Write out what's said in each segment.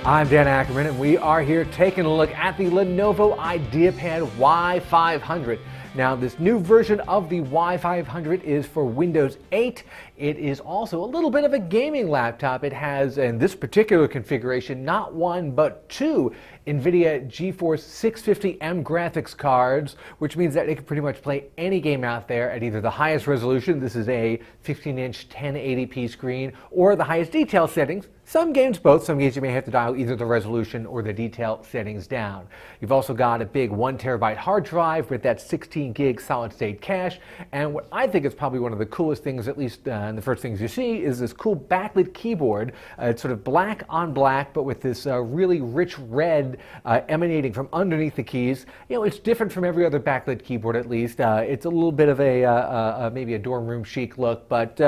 I'm Dan Ackerman, and we are here taking a look at the Lenovo IdeaPad Y500. Now, this new version of the Y500 is for Windows 8. It is also a little bit of a gaming laptop. It has, in this particular configuration, not one but two NVIDIA GeForce 650M graphics cards, which means that it can pretty much play any game out there at either the highest resolution, this is a 15-inch 1080p screen, or the highest detail settings. Some games both. Some games you may have to dial either the resolution or the detail settings down. You've also got a big 1TB hard drive with that 16 gig solid state cache, and what I think is probably one of the coolest things, at least the first things you see, is this cool backlit keyboard. It's sort of black on black, but with this really rich red emanating from underneath the keys. You know, it's different from every other backlit keyboard, at least. It's a little bit of a maybe a dorm room chic look, but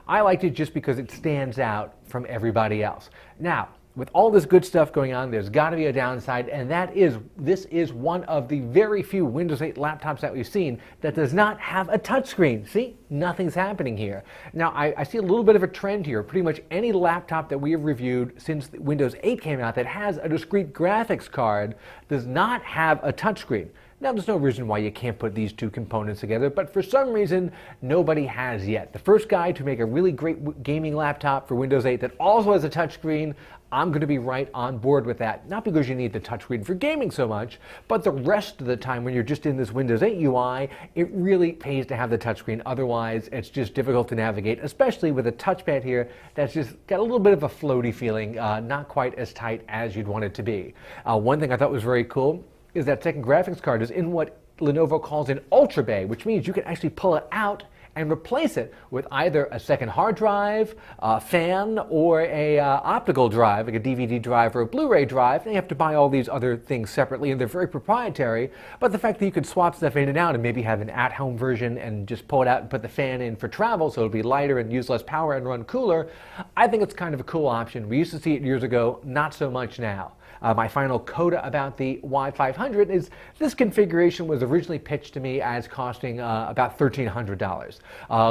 I liked it just because it stands out from everybody else. Now, with all this good stuff going on, there's got to be a downside, and that is this is one of the very few Windows 8 laptops that we've seen that does not have a touchscreen. See, nothing's happening here. Now, I see a little bit of a trend here. Pretty much any laptop that we have reviewed since Windows 8 came out that has a discrete graphics card does not have a touchscreen. Now, there's no reason why you can't put these two components together, but for some reason, nobody has yet. The first guy to make a really great gaming laptop for Windows 8 that also has a touchscreen, I'm going to be right on board with that. Not because you need the touchscreen for gaming so much, but the rest of the time when you're just in this Windows 8 UI, it really pays to have the touchscreen. Otherwise, it's just difficult to navigate, especially with a touchpad here that's just got a little bit of a floaty feeling, not quite as tight as you'd want it to be. One thing I thought was very cool is that second graphics card is in what Lenovo calls an Ultra Bay, which means you can actually pull it out and replace it with either a second hard drive, a fan, or a optical drive, like a DVD drive or a Blu-ray drive. They have to buy all these other things separately, and they're very proprietary. But the fact that you can swap stuff in and out and maybe have an at-home version and just pull it out and put the fan in for travel so it'll be lighter and use less power and run cooler, I think it's kind of a cool option. We used to see it years ago, not so much now. My final coda about the Y500 is this configuration was originally pitched to me as costing about $1,300.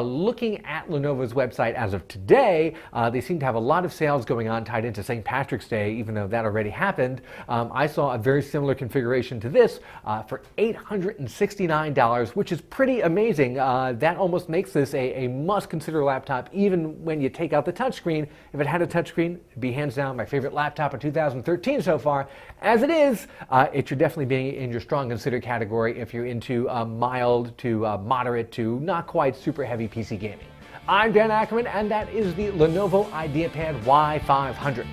Looking at Lenovo's website as of today, they seem to have a lot of sales going on tied into St. Patrick's Day, even though that already happened. I saw a very similar configuration to this for $869, which is pretty amazing. That almost makes this a must-consider laptop, even when you take out the touchscreen. If it had a touchscreen, it'd be hands down my favorite laptop of 2013 so far. As it is, it should definitely be in your strong consider category if you're into mild to moderate to not quite super heavy PC gaming. I'm Dan Ackerman, and that is the Lenovo IdeaPad Y500.